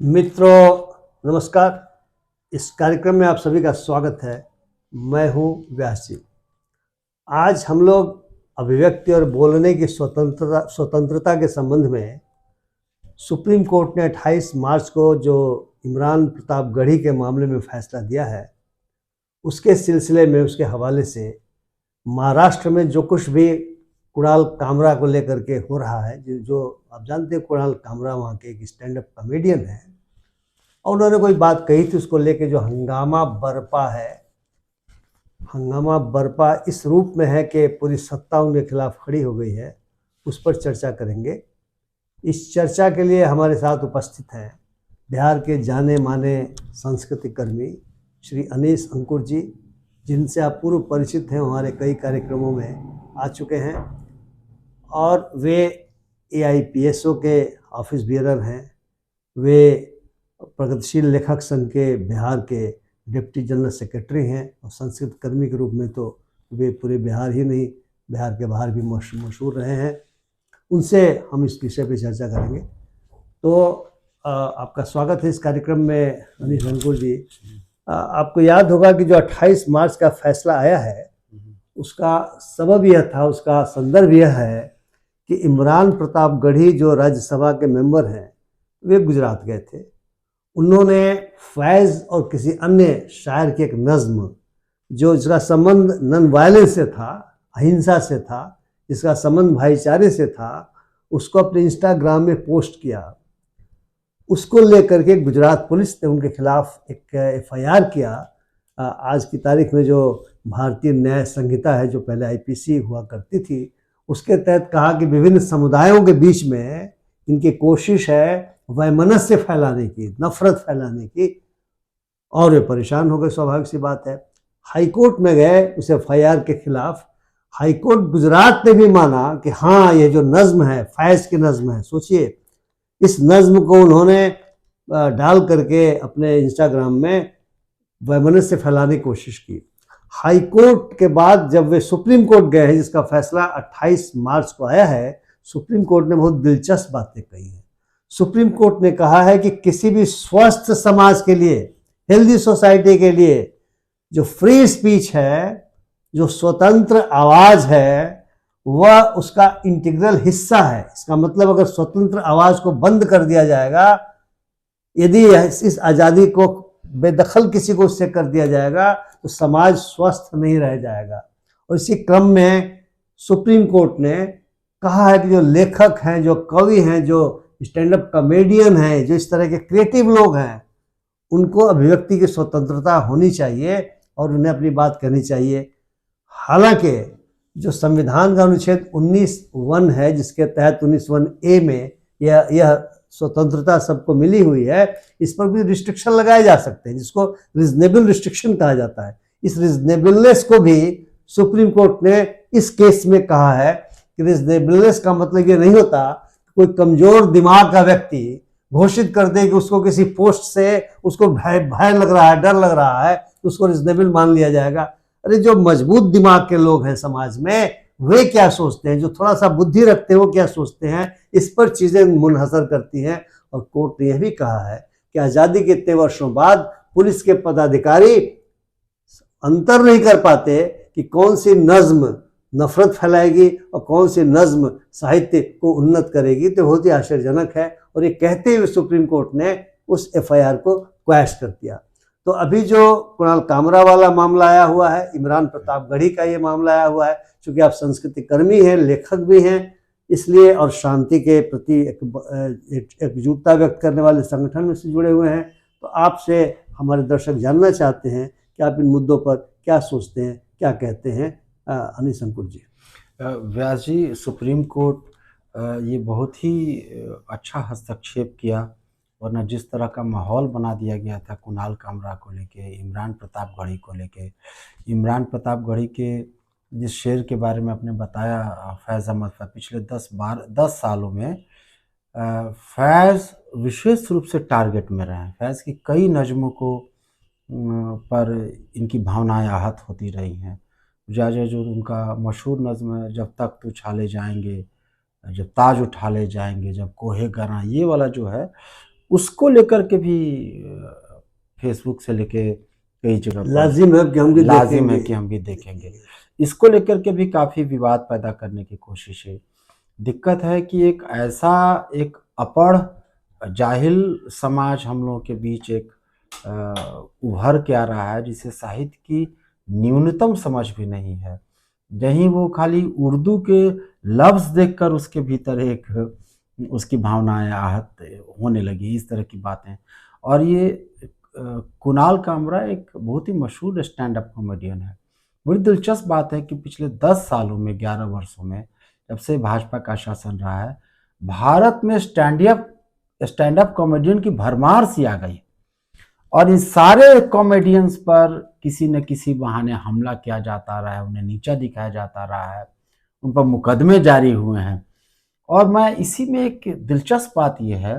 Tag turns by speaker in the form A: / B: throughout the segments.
A: मित्रों नमस्कार। इस कार्यक्रम में आप सभी का स्वागत है। मैं हूं व्यास जी। आज हम लोग अभिव्यक्ति और बोलने की स्वतंत्रता के संबंध में सुप्रीम कोर्ट ने 28 मार्च को जो इमरान प्रतापगढ़ी के मामले में फैसला दिया है, उसके सिलसिले में, उसके हवाले से महाराष्ट्र में जो कुछ भी कुणाल कामरा को लेकर के हो रहा है, जो आप जानते हैं, कुणाल कामरा वहाँ के एक स्टैंड अप कॉमेडियन है और उन्होंने कोई बात कही थी, उसको लेके जो हंगामा बरपा है, हंगामा बरपा इस रूप में है कि पूरी सत्ता उनके खिलाफ खड़ी हो गई है। उस पर चर्चा करेंगे। इस चर्चा के लिए हमारे साथ उपस्थित हैं बिहार के जाने माने सांस्कृतिक कर्मी श्री अनीश अंकुर जी, जिनसे आप पूर्व परिचित हैं, हमारे कई कार्यक्रमों में आ चुके हैं और वे AIPSO के ऑफिस बियरर हैं। वे प्रगतिशील लेखक संघ के बिहार के डिप्टी जनरल सेक्रेटरी हैं और संस्कृत कर्मी के रूप में तो वे पूरे बिहार ही नहीं, बिहार के बाहर भी मशहूर रहे हैं। उनसे हम इस विषय पे चर्चा करेंगे। तो आपका स्वागत है इस कार्यक्रम में अनीश अंकुर जी। आपको याद होगा कि जो 28 मार्च का फैसला आया है, उसका सबब यह था, उसका संदर्भ यह है कि इमरान प्रतापगढ़ी जो राज्यसभा के मेंबर हैं, वे गुजरात गए थे। उन्होंने फैज़ और किसी अन्य शायर की एक नज़्म, जो जिसका संबंध नॉन वायलेंस से था, अहिंसा से था, जिसका संबंध भाईचारे से था, उसको अपने इंस्टाग्राम में पोस्ट किया। उसको लेकर के गुजरात पुलिस ने उनके खिलाफ एक FIR किया। आज की तारीख में जो भारतीय न्याय संहिता है, जो पहले IPC हुआ करती थी, उसके तहत कहा कि विभिन्न समुदायों के बीच में इनकी कोशिश है वैमनस्य फैलाने की, नफरत फैलाने की, और वे परेशान हो गए। स्वाभाविक सी बात है। हाईकोर्ट में गए उस FIR के खिलाफ। हाईकोर्ट गुजरात ने भी माना कि हाँ, ये जो नज्म है, फैज़ की नज्म है, सोचिए, इस नज्म को उन्होंने डाल करके अपने इंस्टाग्राम में वैमनस्य फैलाने की कोशिश की। हाईकोर्ट के बाद जब वे सुप्रीम कोर्ट गए हैं, जिसका फैसला 28 मार्च को आया है, सुप्रीम कोर्ट ने बहुत दिलचस्प बातें कही हैं। सुप्रीम कोर्ट ने कहा है कि किसी भी स्वस्थ समाज के लिए, हेल्दी सोसाइटी के लिए, जो फ्री स्पीच है, जो स्वतंत्र आवाज है, वह उसका इंटीग्रल हिस्सा है। इसका मतलब अगर स्वतंत्र आवाज को बंद कर दिया जाएगा, यदि इस आज़ादी को बेदखल किसी को उससे कर दिया जाएगा, तो समाज स्वस्थ नहीं रह जाएगा। और इसी क्रम में सुप्रीम कोर्ट ने कहा है कि जो लेखक हैं, जो कवि हैं, जो स्टैंड अप कॉमेडियन हैं, जो इस तरह के क्रिएटिव लोग हैं, उनको अभिव्यक्ति की स्वतंत्रता होनी चाहिए और उन्हें अपनी बात कहनी चाहिए। हालांकि जो संविधान का अनुच्छेद 19(1) है, जिसके तहत 19(1)A में यह स्वतंत्रता सबको मिली हुई है, इस पर भी रिस्ट्रिक्शन लगाए जा सकते हैं, जिसको रीजनेबल रिस्ट्रिक्शन कहा जाता है। इस रीजनेबलनेस को भी सुप्रीम कोर्ट ने इस केस में कहा है कि रीजनेबलनेस का मतलब ये नहीं होता कोई कमजोर दिमाग का व्यक्ति घोषित कर दे कि उसको किसी पोस्ट से उसको भय लग रहा है, डर लग रहा है, तो उसको रिजनेबल मान लिया जाएगा। अरे, जो मजबूत दिमाग के लोग हैं समाज में, वे क्या सोचते हैं, जो थोड़ा सा बुद्धि रखते हैं, वो क्या सोचते हैं, इस पर चीजें मुनहसर करती हैं। और कोर्ट ने यह भी कहा है कि आजादी के इतने वर्षों बाद पुलिस के पदाधिकारी अंतर नहीं कर पाते कि कौन सी नज्म नफरत फैलाएगी और कौन सी नज्म साहित्य को उन्नत करेगी। तो बहुत ही आश्चर्यजनक है। और ये कहते हुए सुप्रीम कोर्ट ने उस FIR को क्वैश कर दिया। तो अभी जो कुणाल कामरा वाला मामला आया हुआ है, इमरान प्रतापगढ़ी का ये मामला आया हुआ है, चूंकि आप संस्कृतिक कर्मी हैं, लेखक भी हैं, इसलिए, और शांति के प्रति एकजुटता व्यक्त करने वाले संगठन में से जुड़े हुए हैं, तो आपसे हमारे दर्शक जानना चाहते हैं कि आप इन मुद्दों पर क्या सोचते हैं, क्या कहते हैं। अनीश अंकुर जी।
B: व्यास जी, सुप्रीम कोर्ट ये बहुत ही अच्छा हस्तक्षेप किया, वरना जिस तरह का माहौल बना दिया गया था कुणाल कामरा को लेके, इमरान प्रतापगढ़ी को लेके, इमरान प्रतापगढ़ी के जिस शेर के बारे में आपने बताया, फैज़ अहमद, पिछले 10 सालों में फैज़ विशेष रूप से टारगेट में रहे हैं। फैज़ की कई नज़्मों को पर इनकी भावनाएं आहत होती रही हैं। जो उनका मशहूर नज़्म है, जब तक तू छाले जाएंगे, जब ताज उठा ले जाएंगे, जब कोहे गरा, ये वाला जो है उसको लेकर के भी फेसबुक से लेके कई जगह पर
A: लाजिम है कि हम भी
B: लाजिम है
A: देखेंगे।
B: कि हम भी देखेंगे। इसको लेकर के भी काफ़ी विवाद पैदा करने की कोशिश है। दिक्कत है कि एक ऐसा एक अपढ़ जाहिल समाज हम लोगों के बीच एक उभर के आ रहा है जिसे साहित्य की न्यूनतम समझ भी नहीं है। यहीं वो खाली उर्दू के लफ्ज़ देखकर उसके भीतर एक उसकी भावनाएं आहत होने लगी, इस तरह की बातें। और ये कुणाल कामरा एक बहुत ही मशहूर स्टैंड अप कॉमेडियन है। बड़ी दिलचस्प बात है कि पिछले 10 सालों में 11 वर्षों में जब से भाजपा का शासन रहा है, भारत में स्टैंड अप कॉमेडियन की भरमार सी आ गई और इन सारे कॉमेडियंस पर किसी न किसी बहाने हमला किया जाता रहा है, उन्हें नीचा दिखाया जाता रहा है, उन पर मुकदमे जारी हुए हैं। और मैं इसी में एक दिलचस्प बात यह है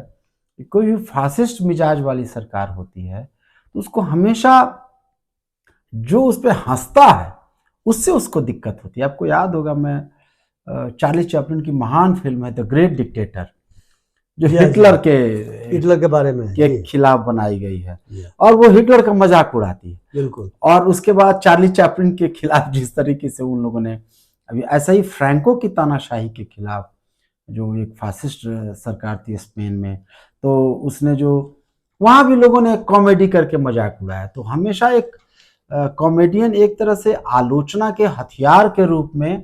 B: कि कोई भी फासिस्ट मिजाज वाली सरकार होती है तो उसको हमेशा जो उस पर हंसता है उससे उसको दिक्कत होती है। आपको याद होगा, मैं चार्ली चैपलिन की महान फिल्म है द ग्रेट डिक्टेटर, जो हिटलर
A: के बारे में
B: के
A: जी।
B: खिलाफ बनाई गई है
A: जी,
B: और वो हिटलर का मजाक उड़ाती है।
A: बिल्कुल।
B: और उसके बाद चार्ली चैपलिन के खिलाफ जिस तरीके से उन लोगों ने अभी ऐसा ही फ्रैंको की तानाशाही के खिलाफ, जो एक फासिस्ट सरकार थी स्पेन में, तो उसने जो वहाँ भी लोगों ने कॉमेडी करके मजाक उड़ाया। तो हमेशा एक कॉमेडियन एक तरह से आलोचना के हथियार के रूप में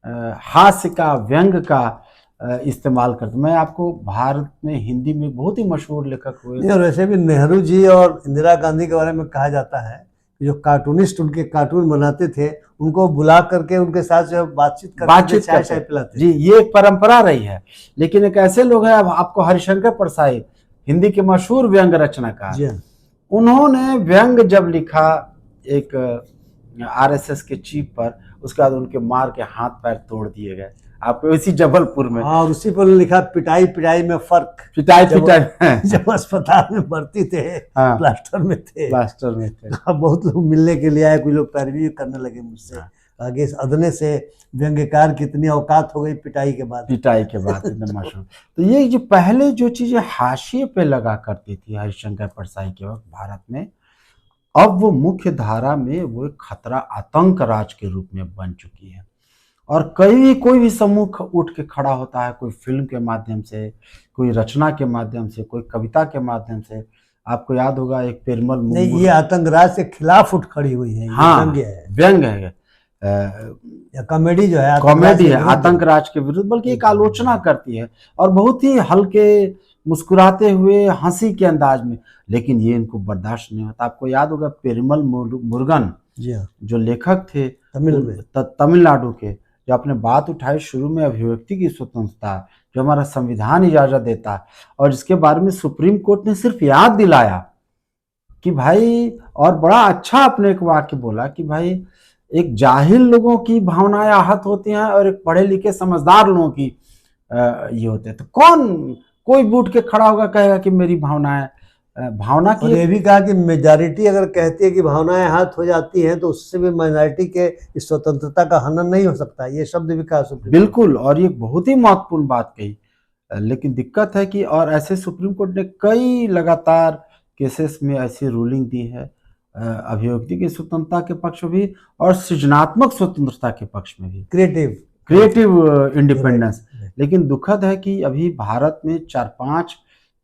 B: हास्य का, व्यंग का इस्तेमाल करते। मैं आपको भारत में हिंदी में बहुत ही मशहूर लेखक हुए,
A: और वैसे भी नेहरू जी और इंदिरा गांधी के बारे में कहा जाता है कि जो कार्टूनिस्ट उनके कार्टून बनाते थे उनको बुला करके उनके साथ जो बातचीत करते थे, चाय पिलाते
B: जी, ये एक परंपरा रही है। लेकिन एक ऐसे लोग हैं, अब आपको हरिशंकर परसाई, हिंदी के मशहूर व्यंग रचनाकार,
A: जी हाँ।
B: उन्होंने व्यंग जब लिखा एक आरएसएस के चीफ पर, उसके बाद उनके मार के हाथ पैर तोड़ दिए गए। आपको इसी जबलपुर में,
A: हाँ, और उसी पर लिखा पिटाई पिटाई में फर्क।
B: पिटाई
A: जब अस्पताल में भर्ती थे,
B: हाँ,
A: प्लास्टर में थे, अब बहुत लोग मिलने के लिए आए, कुछ लोग पैरवी करने लगे मुझसे। आगे इस अदने से व्यंग्यकार कितनी औकात हो गई पिटाई के बाद
B: एकदम मशहूर। तो ये जो पहले जो चीजें हाशिए पे लगा करती थी हरिशंकर परसाई के वक्त भारत में, अब वो मुख्य धारा में वो एक खतरा, आतंक राज के रूप में बन चुकी है। और कोई भी समूह उठ के खड़ा होता है, कोई फिल्म के माध्यम से, कोई रचना के माध्यम से, कोई कविता के माध्यम से। आपको याद होगा एक पेरमल
A: नहीं, ये आतंक राज के खिलाफ उठ खड़ी हुई है।
B: हाँ, व्यंग है,
A: कॉमेडी जो है,
B: कॉमेडी है आतंक राज के विरुद्ध, बल्कि एक आलोचना करती है और बहुत ही हल्के मुस्कुराते हुए हंसी के अंदाज में। लेकिन ये इनको बर्दाश्त नहीं होता। आपको याद होगा पेरुमल मुरुगन, जो लेखक थे तमिलनाडु के, जो अपने बात उठाई शुरू में अभिव्यक्ति की स्वतंत्रता, जो हमारा संविधान इजाजत देता है, और जिसके बारे में सुप्रीम कोर्ट ने सिर्फ याद दिलाया कि भाई, और बड़ा अच्छा अपने एक वाक्य बोला कि भाई एक जाहिल लोगों की भावनाएं आहत होती हैं और एक पढ़े लिखे समझदार लोगों की ये होते हैं। तो कोई उठ के खड़ा होगा कहेगा कि मेरी भावना की।
A: ये भी कहा कि मेजॉरिटी अगर कहती है कि भावनाएं आहत हो जाती हैं तो उससे भी माइनॉरिटी के स्वतंत्रता का हनन नहीं हो सकता। ये शब्द भी कहा सुप्रीम कोर्ट।
B: बिल्कुल, और ये बहुत ही महत्वपूर्ण बात कही। लेकिन दिक्कत है कि और ऐसे सुप्रीम कोर्ट ने कई लगातार केसेस में ऐसी रूलिंग दी है, अभिव्यक्ति की स्वतंत्रता के पक्ष में भी और सृजनात्मक स्वतंत्रता के पक्ष में भी, क्रिएटिव इंडिपेंडेंस। लेकिन दुखद है कि अभी भारत में 4-5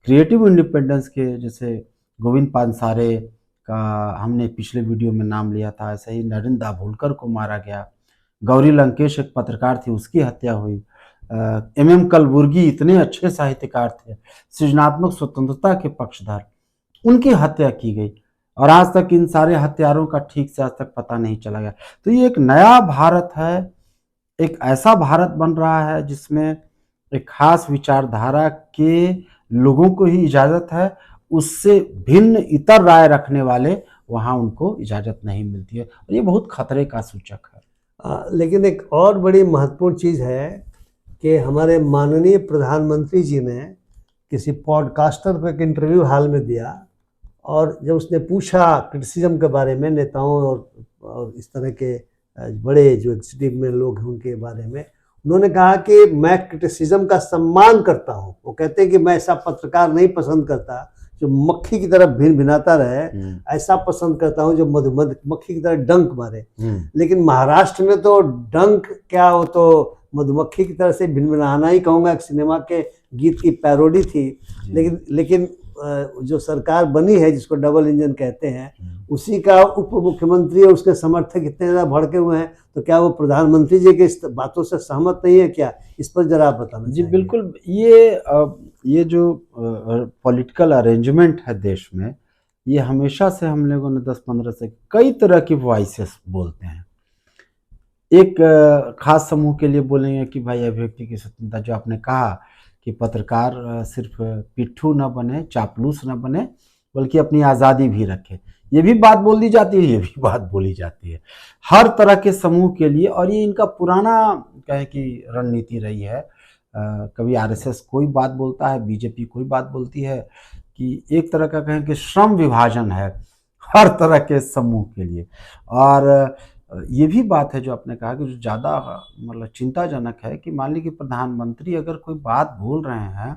B: क्रिएटिव इंडिपेंडेंस के, जैसे गोविंद पानसारे का हमने पिछले वीडियो में नाम लिया था, ऐसे ही नरेंद्र दाभोलकर को मारा गया, गौरी लंकेश एक पत्रकार थी, उसकी हत्या हुई, MM कलबुर्गी इतने अच्छे साहित्यकार थे, सृजनात्मक स्वतंत्रता के पक्षधर, उनकी हत्या की गई और आज तक इन सारे हत्यारों का ठीक से आज तक पता नहीं चला गया। तो ये एक नया भारत है, एक ऐसा भारत बन रहा है जिसमें एक खास विचारधारा के लोगों को ही इजाजत है, उससे भिन्न इतर राय रखने वाले वहां उनको इजाजत नहीं मिलती है, और ये बहुत खतरे का सूचक है।
A: लेकिन एक और बड़ी महत्वपूर्ण चीज है कि हमारे माननीय प्रधानमंत्री जी ने किसी पॉडकास्टर को एक इंटरव्यू हाल में दिया, और जब उसने पूछा क्रिटिसिज्म के बारे में, नेताओं और इस तरह के बड़े जो एग्जीक्यूटिव में लोग हैं उनके बारे में, उन्होंने कहा कि मैं क्रिटिसिज्म का सम्मान करता हूँ। वो कहते हैं कि मैं ऐसा पत्रकार नहीं पसंद करता जो मक्खी की तरह भिन भिनाता रहे, ऐसा पसंद करता हूँ जो मधुमक्खी की तरह डंक मारे। लेकिन महाराष्ट्र में तो डंक क्या, वो तो मधुमक्खी की तरह से भिनभिनाना ही कहूँगा, एक सिनेमा के गीत की पैरोडी थी। लेकिन जो सरकार बनी है जिसको डबल इंजन कहते हैं, उसी का उप मुख्यमंत्री और उसके समर्थक इतने ज़्यादा भड़के हुए हैं, तो क्या वो प्रधानमंत्री जी के इस बातों से सहमत नहीं है क्या? इस पर जरा आप बताना
B: जी
A: चाहिए।
B: बिल्कुल, ये जो पॉलिटिकल अरेंजमेंट है देश में, ये हमेशा से हम लोगों ने 10-15 से कई तरह की वॉइसेस बोलते हैं। एक खास समूह के लिए बोलेंगे कि भाई अभिव्यक्ति की स्वतंत्रता, जो आपने कहा कि पत्रकार सिर्फ पिट्ठू न बने, चापलूस न बने, बल्कि अपनी आज़ादी भी रखे। ये भी बात बोल दी जाती है, ये भी बात बोली जाती है हर तरह के समूह के लिए, और ये इनका पुराना कहें कि रणनीति रही है। कभी आरएसएस कोई बात बोलता है, बीजेपी कोई बात बोलती है, कि एक तरह का कहें कि श्रम विभाजन है हर तरह के समूह के लिए। और ये भी बात है जो आपने कहा कि जो ज़्यादा मतलब चिंताजनक है कि मान लीजिए कि प्रधानमंत्री अगर कोई बात बोल रहे हैं,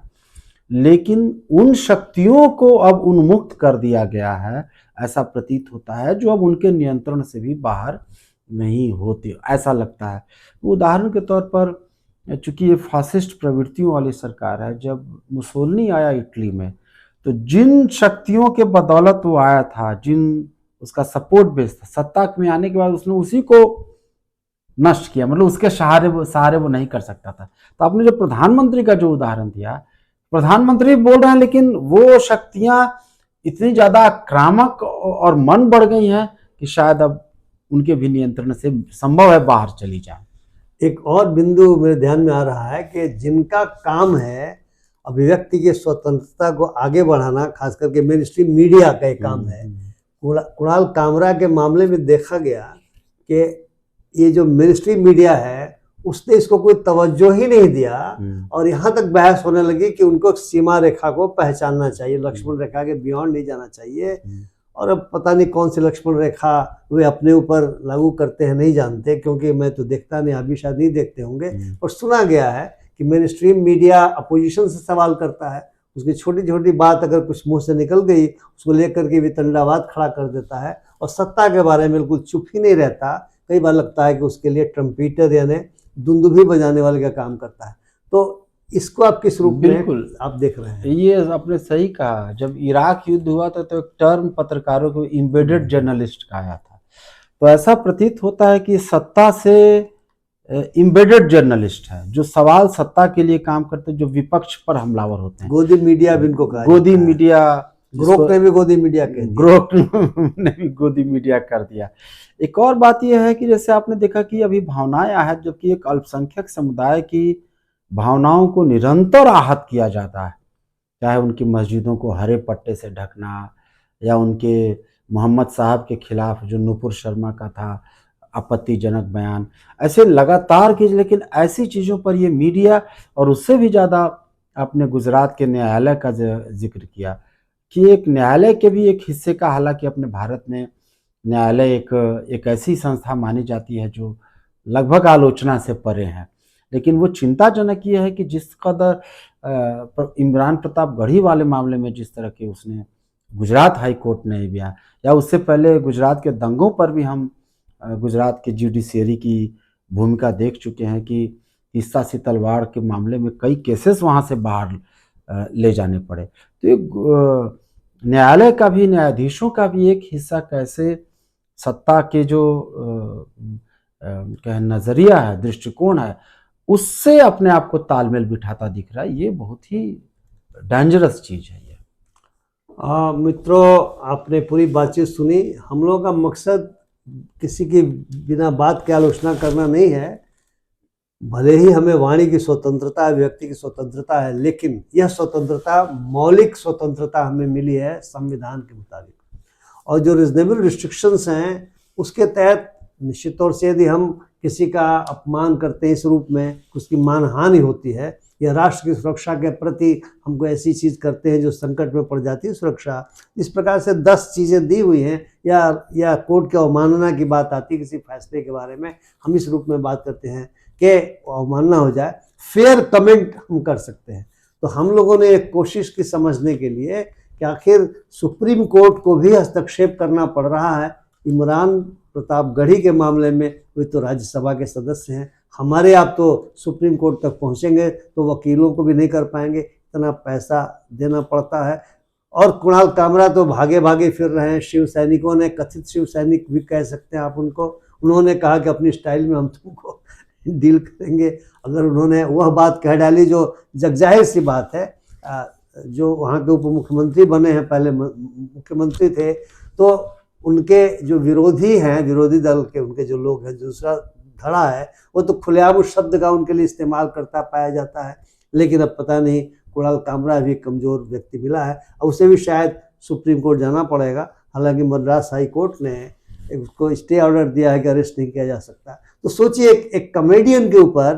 B: लेकिन उन शक्तियों को अब उन्मुक्त कर दिया गया है, ऐसा प्रतीत होता है, जो अब उनके नियंत्रण से भी बाहर नहीं होते, ऐसा लगता है। उदाहरण के तौर पर, चूंकि ये फासिस्ट प्रवृत्तियों वाली सरकार है, जब मुसोलिनी आया इटली में, तो जिन शक्तियों के बदौलत वो आया था, जिन उसका सपोर्ट बेस था, सत्ता में आने के बाद उसने उसी को नष्ट किया, मतलब उसके सहारे वो नहीं कर सकता था। तो आपने जो प्रधानमंत्री का जो उदाहरण दिया, प्रधानमंत्री बोल रहे हैं, लेकिन वो शक्तियां इतनी ज्यादा आक्रामक और मन बढ़ गई हैं कि शायद अब उनके भी नियंत्रण से संभव है बाहर चली जाए।
A: एक और बिंदु मेरे ध्यान में आ रहा है कि जिनका काम है अभिव्यक्ति की स्वतंत्रता को आगे बढ़ाना, खास करके मेन स्ट्रीम मीडिया का एक काम है। कुणाल कामरा के मामले में देखा गया कि ये जो मेन स्ट्रीम मीडिया है उसने इसको कोई तवज्जो ही नहीं दिया, और यहाँ तक बहस होने लगी कि उनको सीमा रेखा को पहचानना चाहिए, लक्ष्मण रेखा के बियॉन्ड नहीं जाना चाहिए। और अब पता नहीं कौन सी लक्ष्मण रेखा वे अपने ऊपर लागू करते हैं, नहीं जानते, क्योंकि मैं तो देखता नहीं, अभी शायद नहीं देखते होंगे। और सुना गया है कि मेन स्ट्रीम मीडिया अपोजिशन से सवाल करता है, उसकी छोटी छोटी बात अगर कुछ मुंह से निकल गई उसको लेकर के वितंडावाद खड़ा कर देता है, और सत्ता के बारे में बिल्कुल चुप ही नहीं रहता। कई बार लगता है कि उसके लिए ट्रम्पीटर यानी दुंदुभी बजाने वाले का काम करता है। तो इसको आप किस रूप में आप देख रहे हैं?
B: ये आपने सही कहा। जब इराक युद्ध हुआ था तो एक टर्म पत्रकारों को एम्बेडेड जर्नलिस्ट कहा था। तो ऐसा प्रतीत होता है कि सत्ता से एम्बेडेड जर्नलिस्ट है, जो सवाल सत्ता के लिए काम करते हैं, जो विपक्ष पर हमलावर होते हैं।
A: गोदी मीडिया भी इनको कहा,
B: गोदी मीडिया,
A: ग्रोक ने भी गोदी मीडिया कह दिया,
B: ग्रोक ने भी गोदी मीडिया कर दिया। एक और बात यह है कि जैसे आपने देखा कि अभी भावनाएं आहत, जबकि एक अल्पसंख्यक समुदाय की भावनाओं को निरंतर आहत किया जाता है, चाहे उनकी मस्जिदों को हरे पट्टे से ढकना, या उनके मोहम्मद साहब के खिलाफ जो नुपुर शर्मा का था आपत्तिजनक बयान, ऐसे लगातार की। लेकिन ऐसी चीज़ों पर ये मीडिया, और उससे भी ज़्यादा आपने गुजरात के न्यायालय का जिक्र किया कि एक न्यायालय के भी एक हिस्से का, हालांकि अपने भारत में न्यायालय एक ऐसी संस्था मानी जाती है जो लगभग आलोचना से परे है, लेकिन वो चिंताजनक ये है कि जिस कदर इमरान प्रताप गढ़ी वाले मामले में जिस तरह के उसने गुजरात हाई कोर्ट ने बयान, या उससे पहले गुजरात के दंगों पर भी हम गुजरात के जुडिशियरी की भूमिका देख चुके हैं कि तीस्ता सीतलवाड़ के मामले में कई केसेस वहाँ से बाहर ले जाने पड़े। तो एक न्यायालय का भी, न्यायाधीशों का भी एक हिस्सा कैसे सत्ता के जो नज़रिया है, दृष्टिकोण है, उससे अपने आप को तालमेल बिठाता दिख रहा है। ये बहुत ही डेंजरस चीज़ है ये।
A: मित्रों, आपने पूरी बातचीत सुनी। हम लोगों का मकसद किसी की बिना बात के आलोचना करना नहीं है। भले ही हमें वाणी की स्वतंत्रता, व्यक्ति की स्वतंत्रता है, लेकिन यह स्वतंत्रता, मौलिक स्वतंत्रता हमें मिली है संविधान के मुताबिक, और जो रिजनेबल रिस्ट्रिक्शंस हैं उसके तहत निश्चित तौर से यदि हम किसी का अपमान करते हैं इस रूप में, उसकी मानहानि होती है, या राष्ट्र की सुरक्षा के प्रति हमको ऐसी चीज़ करते हैं जो संकट में पड़ जाती है सुरक्षा, इस प्रकार से 10 चीज़ें दी हुई हैं, या कोर्ट की अवमानना की बात आती है किसी फैसले के बारे में, हम इस रूप में बात करते हैं। के अवमानना हो जाए, फेयर कमेंट हम कर सकते हैं। तो हम लोगों ने एक कोशिश की समझने के लिए कि आखिर सुप्रीम कोर्ट को भी हस्तक्षेप करना पड़ रहा है। इमरान प्रतापगढ़ी के मामले में वे तो राज्यसभा के सदस्य हैं, हमारे आप तो सुप्रीम कोर्ट तक पहुंचेंगे तो वकीलों को भी नहीं कर पाएंगे, इतना पैसा देना पड़ता है। और कुणाल कामरा तो भागे भागे फिर रहे हैं, शिव सैनिकों ने, कथित शिव सैनिक भी कह सकते हैं आप उनको, उन्होंने कहा कि अपनी स्टाइल में हम तुमको डील करेंगे। अगर उन्होंने वह बात कह डाली जो जगजाहिर सी बात है, जो वहाँ के उप मुख्यमंत्री बने हैं, पहले मुख्यमंत्री थे, तो उनके जो विरोधी हैं, विरोधी दल के उनके जो लोग हैं, दूसरा धड़ा है, वो तो खुलेआम उस शब्द का उनके लिए इस्तेमाल करता पाया जाता है। लेकिन अब पता नहीं, कुणाल कामरा भी कमज़ोर व्यक्ति मिला है, और उसे भी शायद सुप्रीम कोर्ट जाना पड़ेगा। हालांकि मद्रास हाई कोर्ट ने उसको स्टे ऑर्डर दिया है कि अरेस्ट नहीं किया जा सकता। तो सोचिए, एक कॉमेडियन के ऊपर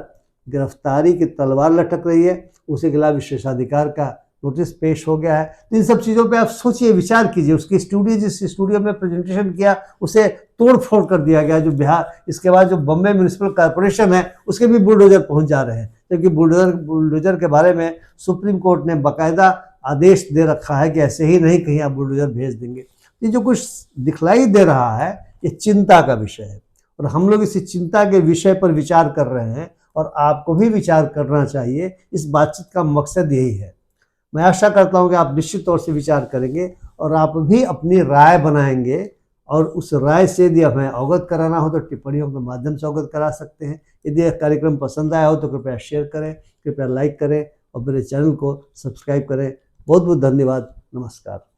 A: गिरफ्तारी की तलवार लटक रही है, उसके खिलाफ विशेषाधिकार का नोटिस पेश हो गया है। तो इन सब चीज़ों पे आप सोचिए, विचार कीजिए। उसकी स्टूडियो, जिस स्टूडियो में प्रेजेंटेशन किया, उसे तोड़ फोड़ कर दिया गया। जो बिहार, इसके बाद जो बम्बई म्यूनिसिपल कॉर्पोरेशन है, उसके भी बुलडोजर पहुंच जा रहे हैं, क्योंकि बुलडोजर के बारे में सुप्रीम कोर्ट ने बाकायदा आदेश दे रखा है कि ऐसे ही नहीं कहीं आप बुलडोजर भेज देंगे। ये जो कुछ दिखलाई दे रहा है, ये चिंता का विषय है, और हम लोग इसी चिंता के विषय पर विचार कर रहे हैं, और आपको भी विचार करना चाहिए। इस बातचीत का मकसद यही है। मैं आशा करता हूं कि आप निश्चित तौर से विचार करेंगे और आप भी अपनी राय बनाएंगे, और उस राय से यदि हमें अवगत कराना हो तो टिप्पणियों के माध्यम से अवगत करा सकते हैं। यदि यह कार्यक्रम पसंद आया हो तो कृपया शेयर करें, कृपया लाइक करें, और मेरे चैनल को सब्सक्राइब करें। बहुत बहुत धन्यवाद। नमस्कार।